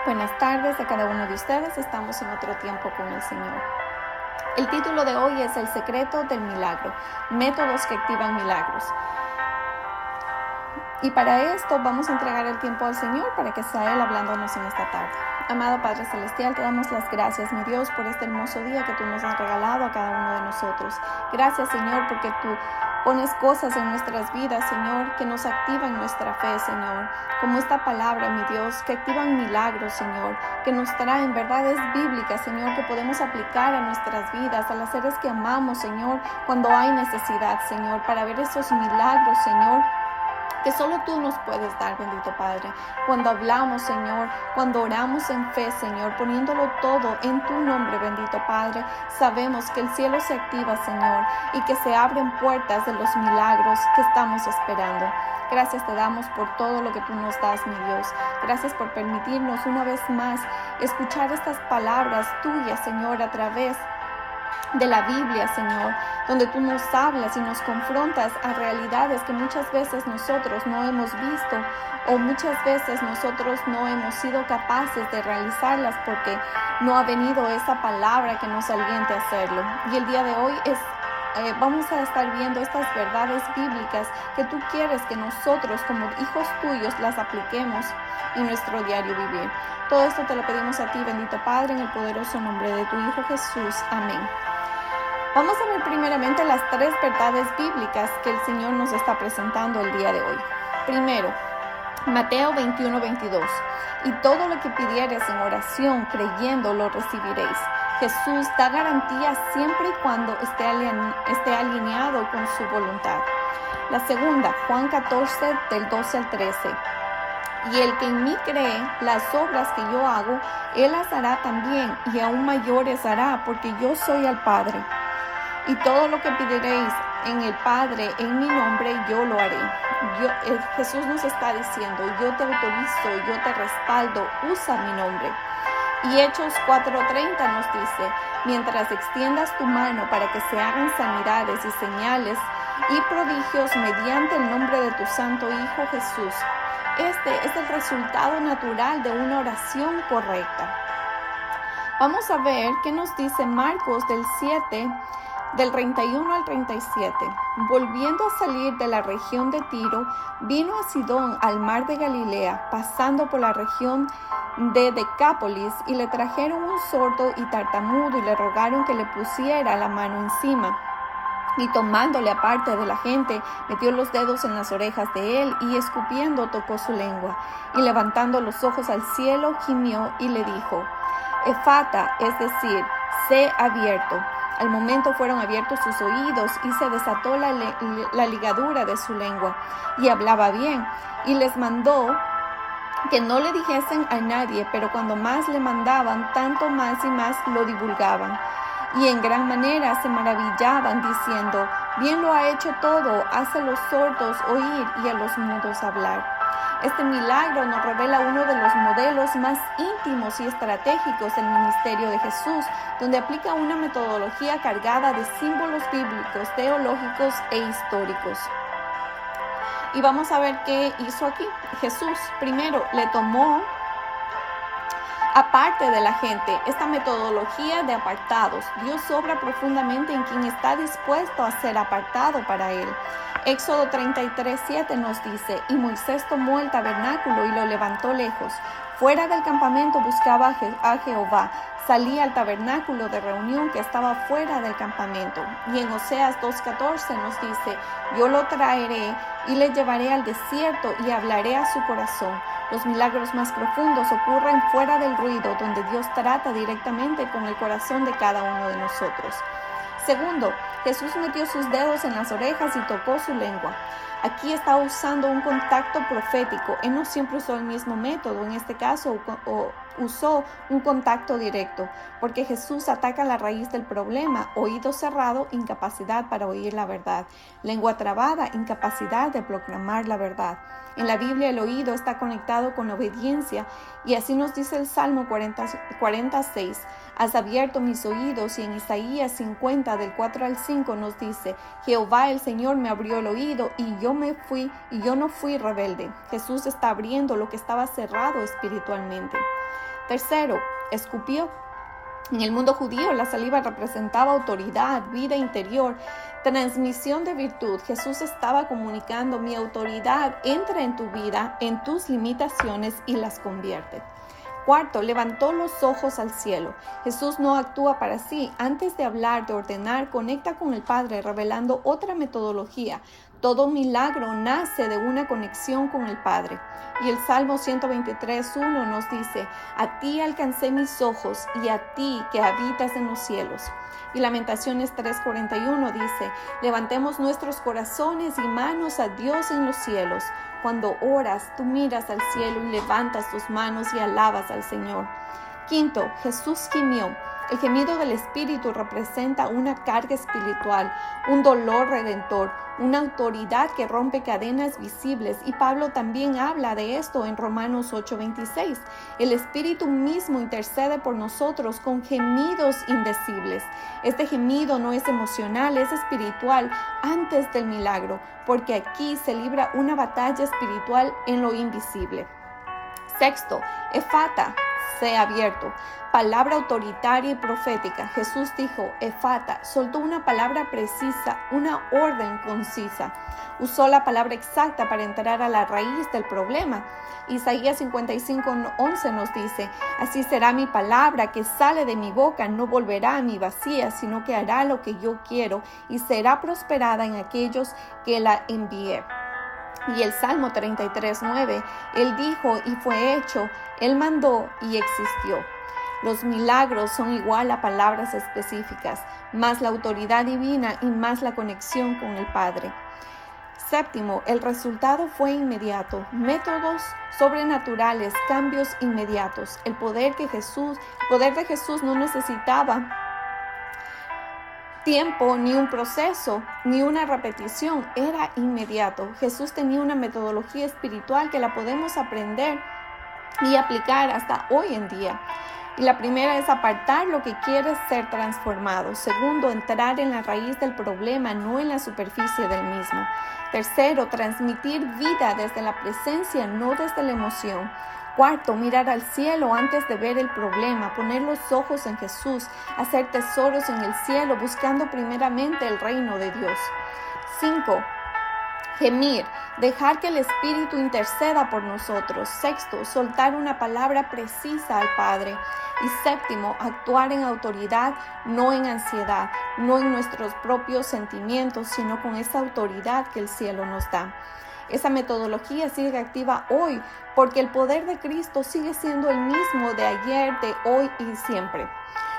Buenas tardes a cada uno de ustedes, estamos en otro tiempo con el Señor. El título de hoy es El secreto del milagro, métodos que activan milagros. Y para esto vamos a entregar el tiempo al Señor para que sea Él hablándonos en esta tarde. Amado Padre Celestial, te damos las gracias, mi Dios, por este hermoso día que tú nos has regalado a cada uno de nosotros. Gracias, Señor, porque tú pones cosas en nuestras vidas, Señor, que nos activan nuestra fe, Señor. Como esta palabra, mi Dios, que activan milagros, Señor, que nos traen verdades bíblicas, Señor, que podemos aplicar a nuestras vidas, a las seres que amamos, Señor, cuando hay necesidad, Señor, para ver esos milagros, Señor, que solo tú nos puedes dar, bendito Padre. Cuando hablamos, Señor, cuando oramos en fe, Señor, poniéndolo todo en tu nombre, bendito Padre, sabemos que el cielo se activa, Señor, y que se abren puertas de los milagros que estamos esperando. Gracias te damos por todo lo que tú nos das, mi Dios. Gracias por permitirnos una vez más escuchar estas palabras tuyas, Señor, a través de la Biblia, Señor, donde tú nos hablas y nos confrontas a realidades que muchas veces nosotros no hemos visto o muchas veces nosotros no hemos sido capaces de realizarlas porque no ha venido esa palabra que nos aliente a hacerlo. Y el día de hoy vamos a estar viendo estas verdades bíblicas que tú quieres que nosotros como hijos tuyos las apliquemos en nuestro diario vivir. Todo esto te lo pedimos a ti, bendito Padre, en el poderoso nombre de tu Hijo Jesús. Amén. Vamos a ver primeramente las tres verdades bíblicas que el Señor nos está presentando el día de hoy. Primero, Mateo 21:22. Y todo lo que pidieres en oración, creyendo, lo recibiréis. Jesús da garantía siempre y cuando esté alineado con su voluntad. La segunda, Juan 14, del 12 al 13. Y el que en mí cree, las obras que yo hago, él las hará también, y aún mayores hará, porque yo soy al Padre. Y todo lo que pediréis en el Padre, en mi nombre, yo lo haré. Jesús nos está diciendo, yo te autorizo, yo te respaldo, usa mi nombre. Y Hechos 4:30 nos dice, mientras extiendas tu mano para que se hagan sanidades y señales y prodigios mediante el nombre de tu santo Hijo Jesús. Este es el resultado natural de una oración correcta. Vamos a ver qué nos dice Marcos del 7, del 31 al 37. Volviendo a salir de la región de Tiro, vino a Sidón, al mar de Galilea, pasando por la región de Decápolis, y le trajeron un sordo y tartamudo y le rogaron que le pusiera la mano encima. Y tomándole aparte de la gente, metió los dedos en las orejas de él y escupiendo tocó su lengua. Y levantando los ojos al cielo, gimió y le dijo, Efata, es decir, sé abierto. Al momento fueron abiertos sus oídos y se desató la ligadura de su lengua y hablaba bien. Y les mandó que no le dijesen a nadie, pero cuando más le mandaban, tanto más y más lo divulgaban. Y en gran manera se maravillaban diciendo, bien lo ha hecho todo, hace a los sordos oír y a los mudos hablar. Este milagro nos revela uno de los modelos más íntimos y estratégicos del ministerio de Jesús, donde aplica una metodología cargada de símbolos bíblicos, teológicos e históricos. Y vamos a ver qué hizo aquí. Jesús primero le tomó aparte de la gente, esta metodología de apartados. Dios obra profundamente en quien está dispuesto a ser apartado para Él. Éxodo 33:7 nos dice, y Moisés tomó el tabernáculo y lo levantó lejos. Fuera del campamento buscaba a Jehová. Salía al tabernáculo de reunión que estaba fuera del campamento. Y en Oseas 2:14 nos dice, yo lo traeré y le llevaré al desierto y hablaré a su corazón. Los milagros más profundos ocurren fuera del ruido, donde Dios trata directamente con el corazón de cada uno de nosotros. Segundo, Jesús metió sus dedos en las orejas y tocó su lengua. Aquí está usando un contacto profético. Él no siempre usó el mismo método. En este caso, usó un contacto directo, porque Jesús ataca la raíz del problema: oído cerrado, incapacidad para oír la verdad; lengua trabada, incapacidad de proclamar la verdad. En la Biblia el oído está conectado con la obediencia, y así nos dice el Salmo 46, has abierto mis oídos, y en Isaías 50 del 4 al 5 nos dice, Jehová el Señor me abrió el oído, y yo yo no fui rebelde. Jesús está abriendo lo que estaba cerrado espiritualmente. Tercero, escupió. En el mundo judío, la saliva representaba autoridad, vida interior, transmisión de virtud. Jesús estaba comunicando: mi autoridad entra en tu vida, en tus limitaciones y las convierte. Cuarto, levantó los ojos al cielo. Jesús no actúa para sí. Antes de hablar, de ordenar, conecta con el Padre, revelando otra metodología. Todo milagro nace de una conexión con el Padre. Y el Salmo 123:1 nos dice: a ti alcancé mis ojos y a ti que habitas en los cielos. Y Lamentaciones 3:41 dice: levantemos nuestros corazones y manos a Dios en los cielos. Cuando oras, tú miras al cielo y levantas tus manos y alabas al Señor. Quinto, Jesús gimió. El gemido del Espíritu representa una carga espiritual, un dolor redentor, una autoridad que rompe cadenas visibles. Y Pablo también habla de esto en Romanos 8:26. El Espíritu mismo intercede por nosotros con gemidos indecibles. Este gemido no es emocional, es espiritual antes del milagro, porque aquí se libra una batalla espiritual en lo invisible. Sexto, Efata, sea abierto. Palabra autoritaria y profética. Jesús dijo: Efata, soltó una palabra precisa, una orden concisa. Usó la palabra exacta para entrar a la raíz del problema. Isaías 55:11 nos dice: así será mi palabra que sale de mi boca, no volverá a mí vacía, sino que hará lo que yo quiero y será prosperada en aquellos que la envié. Y el Salmo 33:9, Él dijo y fue hecho, Él mandó y existió. Los milagros son igual a palabras específicas, más la autoridad divina y más la conexión con el Padre. Séptimo, el resultado fue inmediato. Métodos sobrenaturales, cambios inmediatos. El poder de Jesús no necesitaba tiempo, ni un proceso, ni una repetición, era inmediato. Jesús tenía una metodología espiritual que la podemos aprender y aplicar hasta hoy en día. Y la primera es apartar lo que quieres ser transformado. Segundo, entrar en la raíz del problema, no en la superficie del mismo. Tercero, transmitir vida desde la presencia, no desde la emoción. Cuarto, mirar al cielo antes de ver el problema, poner los ojos en Jesús, hacer tesoros en el cielo, buscando primeramente el reino de Dios. 5. Gemir, dejar que el Espíritu interceda por nosotros. Sexto, soltar una palabra precisa al Padre. Y séptimo, actuar en autoridad, no en ansiedad, no en nuestros propios sentimientos, sino con esa autoridad que el cielo nos da. Esa metodología sigue activa hoy porque el poder de Cristo sigue siendo el mismo de ayer, de hoy y siempre.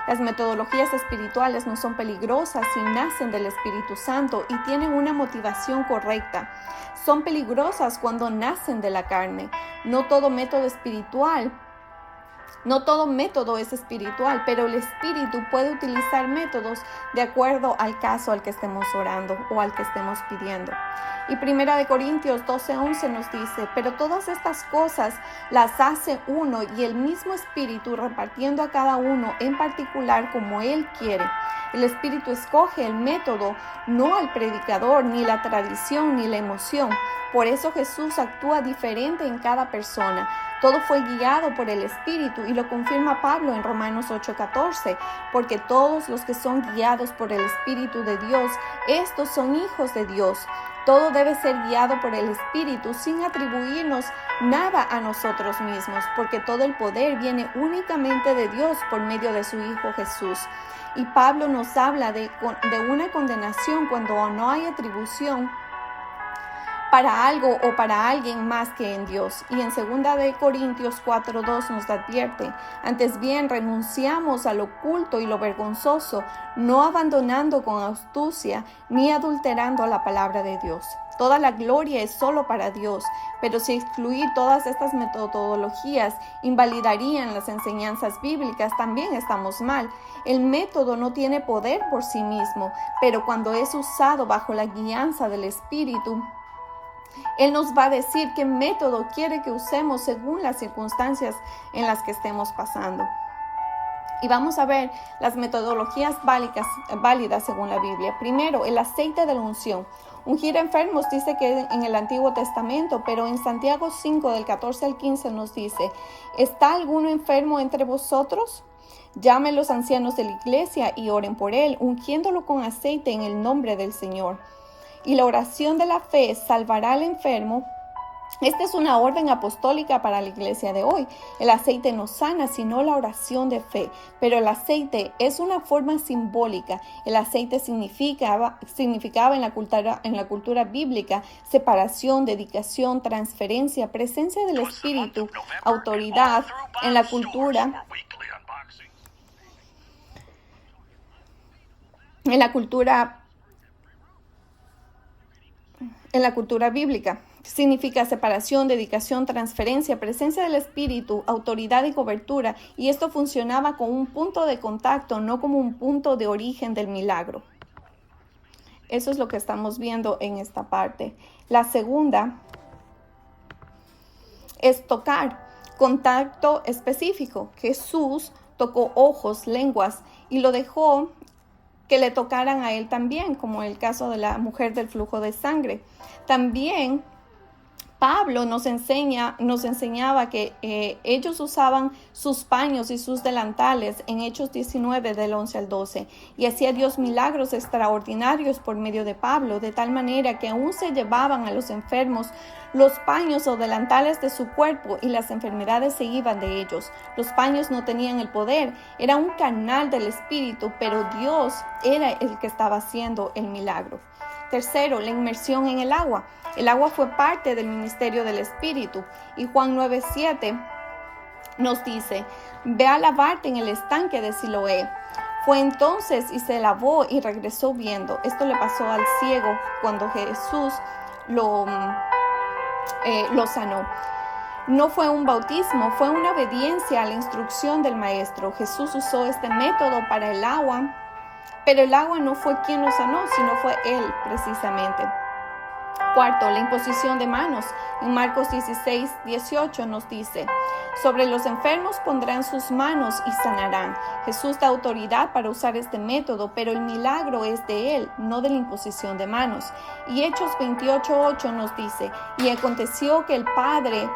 Las metodologías espirituales no son peligrosas si nacen del Espíritu Santo y tienen una motivación correcta. Son peligrosas cuando nacen de la carne. No todo método es espiritual, pero el Espíritu puede utilizar métodos de acuerdo al caso al que estemos orando o al que estemos pidiendo. Y 1 Corintios 12:11 nos dice: pero todas estas cosas las hace uno y el mismo Espíritu, repartiendo a cada uno en particular como Él quiere. El Espíritu escoge el método, no al predicador, ni la tradición, ni la emoción. Por eso Jesús actúa diferente en cada persona. Todo fue guiado por el Espíritu y lo confirma Pablo en Romanos 8:14, porque todos los que son guiados por el Espíritu de Dios, estos son hijos de Dios. Todo debe ser guiado por el Espíritu sin atribuirnos nada a nosotros mismos, porque todo el poder viene únicamente de Dios por medio de su Hijo Jesús. Y Pablo nos habla de una condenación cuando no hay atribución para algo o para alguien más que en Dios. Y en 2 Corintios 4:2 nos advierte: antes bien renunciamos a lo oculto y lo vergonzoso, no abandonando con astucia ni adulterando la palabra de Dios. Toda la gloria es solo para Dios, pero si excluir todas estas metodologías invalidarían las enseñanzas bíblicas, también estamos mal. El método no tiene poder por sí mismo, pero cuando es usado bajo la guianza del Espíritu, Él nos va a decir qué método quiere que usemos según las circunstancias en las que estemos pasando. Y vamos a ver las metodologías válidas según la Biblia. Primero, el aceite de la unción. Ungir enfermos dice que en el Antiguo Testamento, pero en Santiago 5 del 14 al 15 nos dice, ¿está alguno enfermo entre vosotros? Llamen los ancianos de la iglesia y oren por él, ungiéndolo con aceite en el nombre del Señor. Y la oración de la fe salvará al enfermo. Esta es una orden apostólica para la iglesia de hoy. El aceite no sana, sino la oración de fe. Pero el aceite es una forma simbólica. El aceite significaba en la cultura bíblica separación, dedicación, transferencia, presencia del Espíritu, autoridad. En la cultura bíblica. Significa separación, dedicación, transferencia, presencia del Espíritu, autoridad y cobertura. Y esto funcionaba como un punto de contacto, no como un punto de origen del milagro. Eso es lo que estamos viendo en esta parte. La segunda es tocar, contacto específico. Jesús tocó ojos, lenguas y lo dejó que le tocaran a él también, como el caso de la mujer del flujo de sangre. También Pablo nos enseñaba que ellos usaban sus paños y sus delantales en Hechos 19 del 11 al 12 y hacía Dios milagros extraordinarios por medio de Pablo, de tal manera que aún se llevaban a los enfermos los paños o delantales de su cuerpo y las enfermedades se iban de ellos. Los paños no tenían el poder, era un canal del Espíritu, pero Dios era el que estaba haciendo el milagro. Tercero, la inmersión en el agua. El agua fue parte del ministerio del Espíritu. Y Juan 9:7 nos dice, ve a lavarte en el estanque de Siloé. Fue entonces y se lavó y regresó viendo. Esto le pasó al ciego cuando Jesús lo sanó. No fue un bautismo, fue una obediencia a la instrucción del Maestro. Jesús usó este método para el agua, pero el agua no fue quien lo sanó, sino fue Él precisamente. Cuarto, la imposición de manos. En Marcos 16:18 nos dice, sobre los enfermos pondrán sus manos y sanarán. Jesús da autoridad para usar este método, pero el milagro es de Él, no de la imposición de manos. Y Hechos 28:8 nos dice, y aconteció que el padre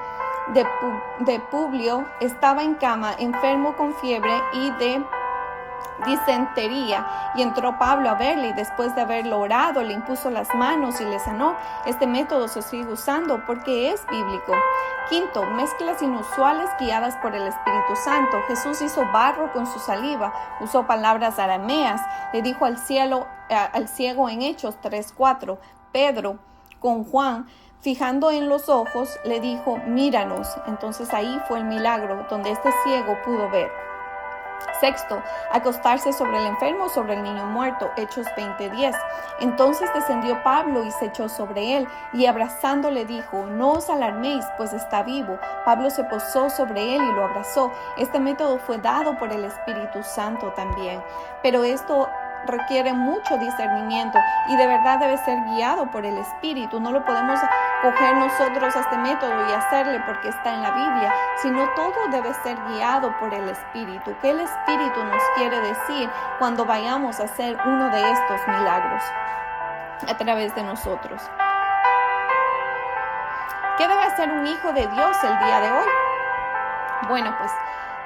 de Publio estaba en cama, enfermo con fiebre y de disentería, y entró Pablo a verle y después de haberlo orado le impuso las manos y le sanó. Este método se sigue usando porque es bíblico. Quinto, mezclas inusuales guiadas por el Espíritu Santo. Jesús hizo barro con su saliva, usó palabras arameas, le dijo al ciego en Hechos 3:4. Pedro con Juan, fijando en los ojos, le dijo, míranos. Entonces ahí fue el milagro donde este ciego pudo ver. Sexto, acostarse sobre el enfermo, sobre el niño muerto, Hechos 20:10. Entonces descendió Pablo y se echó sobre él, y abrazándole dijo, no os alarméis, pues está vivo. Pablo se posó sobre él y lo abrazó. Este método fue dado por el Espíritu Santo también. Pero esto requiere mucho discernimiento y de verdad debe ser guiado por el Espíritu. No lo podemos coger nosotros este método y hacerle porque está en la Biblia, sino todo debe ser guiado por el Espíritu. ¿Qué el Espíritu nos quiere decir cuando vayamos a hacer uno de estos milagros a través de nosotros? ¿Qué debe hacer un hijo de Dios el día de hoy? Bueno, pues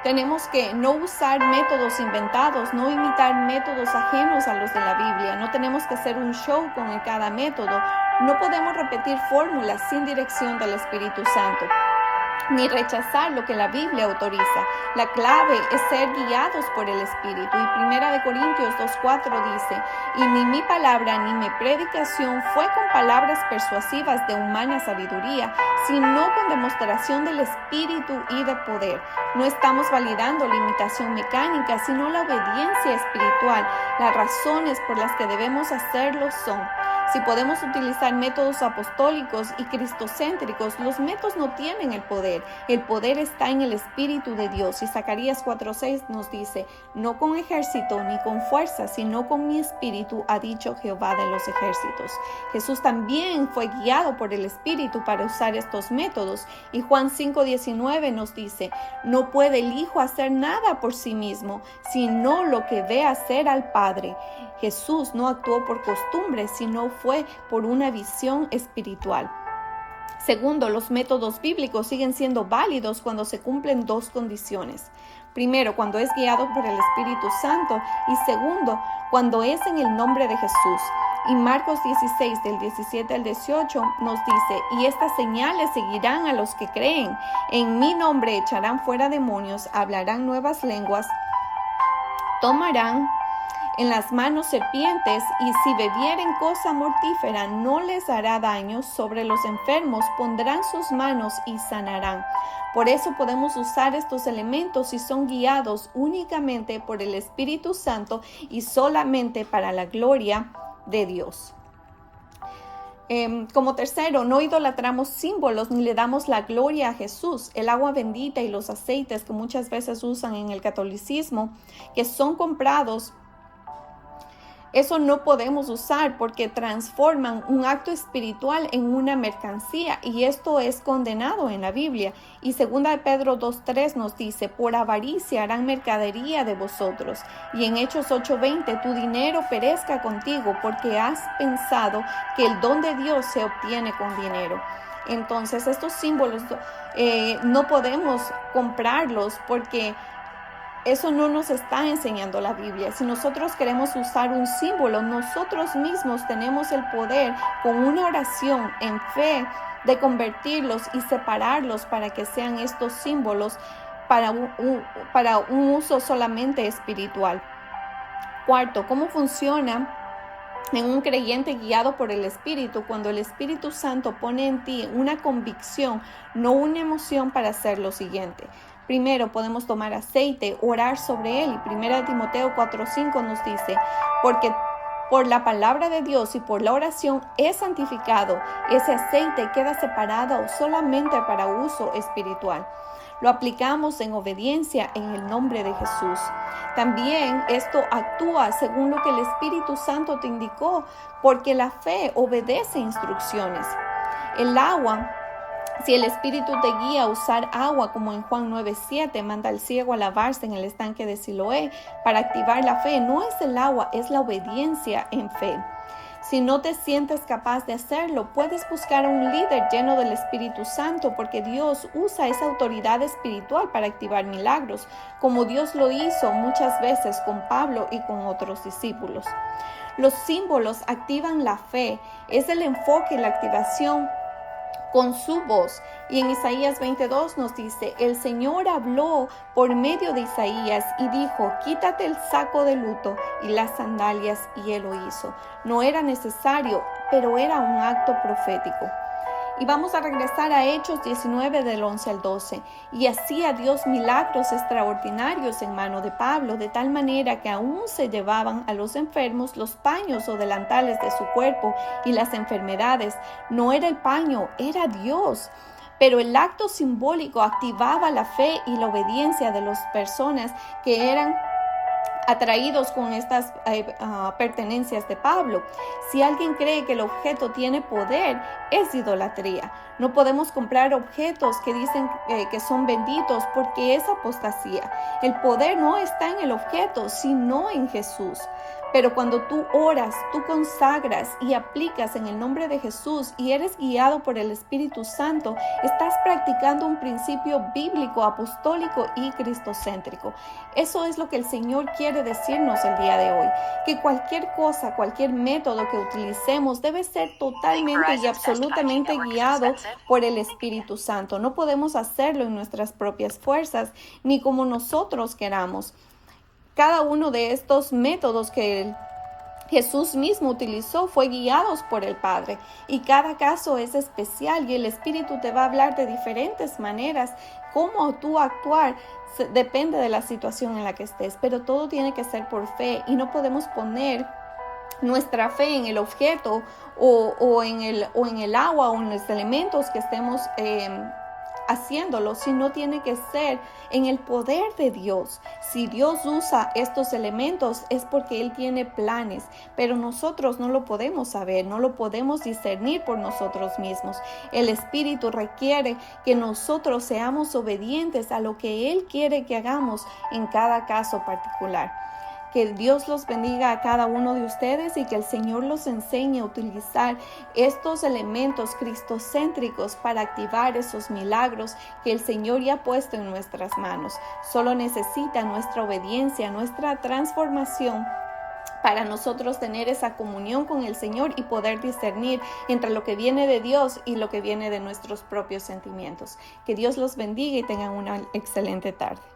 tenemos que no usar métodos inventados, no imitar métodos ajenos a los de la Biblia. No tenemos que hacer un show con cada método. No podemos repetir fórmulas sin dirección del Espíritu Santo, ni rechazar lo que la Biblia autoriza. La clave es ser guiados por el Espíritu. Y 1 Corintios 2:4 dice, y ni mi palabra ni mi predicación fue con palabras persuasivas de humana sabiduría, sino con demostración del Espíritu y de poder. No estamos validando la imitación mecánica, sino la obediencia espiritual. Las razones por las que debemos hacerlo son: si podemos utilizar métodos apostólicos y cristocéntricos, los métodos no tienen el poder. El poder está en el Espíritu de Dios. Y Zacarías 4:6 nos dice, no con ejército ni con fuerza, sino con mi espíritu, ha dicho Jehová de los ejércitos. Jesús también fue guiado por el Espíritu para usar estos métodos. Y Juan 5:19 nos dice, no puede el Hijo hacer nada por sí mismo, sino lo que ve hacer al Padre. Jesús no actuó por costumbre, sino fue por una visión espiritual. Segundo, los métodos bíblicos siguen siendo válidos cuando se cumplen dos condiciones. Primero, cuando es guiado por el Espíritu Santo, y segundo, cuando es en el nombre de Jesús. Y Marcos 16, del 17 al 18, nos dice: y estas señales seguirán a los que creen. En mi nombre echarán fuera demonios, hablarán nuevas lenguas, tomarán en las manos serpientes, y si bebieren cosa mortífera no les hará daño. Sobre los enfermos pondrán sus manos y sanarán. Por eso podemos usar estos elementos si son guiados únicamente por el Espíritu Santo y solamente para la gloria de Dios. Como tercero, no idolatramos símbolos ni le damos la gloria a Jesús. El agua bendita y los aceites que muchas veces usan en el catolicismo, que son comprados, eso no podemos usar porque transforman un acto espiritual en una mercancía, y esto es condenado en la Biblia. Y 2 Pedro 2:3 nos dice: por avaricia harán mercadería de vosotros. Y en Hechos 8:20, tu dinero perezca contigo, porque has pensado que el don de Dios se obtiene con dinero. Entonces estos símbolos no podemos comprarlos porque eso no nos está enseñando la Biblia. Si nosotros queremos usar un símbolo, nosotros mismos tenemos el poder, con una oración en fe, de convertirlos y separarlos para que sean estos símbolos para un uso solamente espiritual. Cuarto, ¿cómo funciona en un creyente guiado por el Espíritu? Cuando el Espíritu Santo pone en ti una convicción, no una emoción, para hacer lo siguiente. Primero, podemos tomar aceite, orar sobre él. Y 1 Timoteo 4:5 nos dice: porque por la palabra de Dios y por la oración es santificado. Ese aceite queda separado solamente para uso espiritual. Lo aplicamos en obediencia en el nombre de Jesús. También esto actúa según lo que el Espíritu Santo te indicó, porque la fe obedece instrucciones. El agua, si el Espíritu te guía a usar agua, como en Juan 9:7, manda al ciego a lavarse en el estanque de Siloé para activar la fe, no es el agua, es la obediencia en fe. Si no te sientes capaz de hacerlo, puedes buscar a un líder lleno del Espíritu Santo, porque Dios usa esa autoridad espiritual para activar milagros, como Dios lo hizo muchas veces con Pablo y con otros discípulos. Los símbolos activan la fe, es el enfoque y la activación con su voz. Y en Isaías 22 nos dice: el Señor habló por medio de Isaías y dijo: quítate el saco de luto y las sandalias, y él lo hizo. No era necesario, pero era un acto profético. Y vamos a regresar a Hechos 19 del 11 al 12. Y hacía Dios milagros extraordinarios en mano de Pablo, de tal manera que aún se llevaban a los enfermos los paños o delantales de su cuerpo, y las enfermedades. No era el paño, era Dios. Pero el acto simbólico activaba la fe y la obediencia de las personas que eran atraídos con estas pertenencias de Pablo. Si alguien cree que el objeto tiene poder, es idolatría. No podemos comprar objetos que dicen que son benditos, porque es apostasía. El poder no está en el objeto, sino en Jesús. Pero cuando tú oras, tú consagras y aplicas en el nombre de Jesús y eres guiado por el Espíritu Santo, estás practicando un principio bíblico, apostólico y cristocéntrico. Eso es lo que el Señor quiere decirnos el día de hoy, que cualquier cosa, cualquier método que utilicemos debe ser totalmente y absolutamente guiado por el Espíritu Santo. No podemos hacerlo en nuestras propias fuerzas ni como nosotros queramos. Cada uno de estos métodos que Jesús mismo utilizó fue guiados por el Padre, y cada caso es especial y el Espíritu te va a hablar de diferentes maneras. Cómo tú actuar depende de la situación en la que estés, pero todo tiene que ser por fe, y no podemos poner nuestra fe en el objeto o en el agua o en los elementos que estemos haciéndolo, sino tiene que ser en el poder de Dios. Si Dios usa estos elementos es porque Él tiene planes, pero nosotros no lo podemos saber, no lo podemos discernir por nosotros mismos. El Espíritu requiere que nosotros seamos obedientes a lo que Él quiere que hagamos en cada caso particular. Que Dios los bendiga a cada uno de ustedes y que el Señor los enseñe a utilizar estos elementos cristocéntricos para activar esos milagros que el Señor ya ha puesto en nuestras manos. Solo necesita nuestra obediencia, nuestra transformación, para nosotros tener esa comunión con el Señor y poder discernir entre lo que viene de Dios y lo que viene de nuestros propios sentimientos. Que Dios los bendiga y tengan una excelente tarde.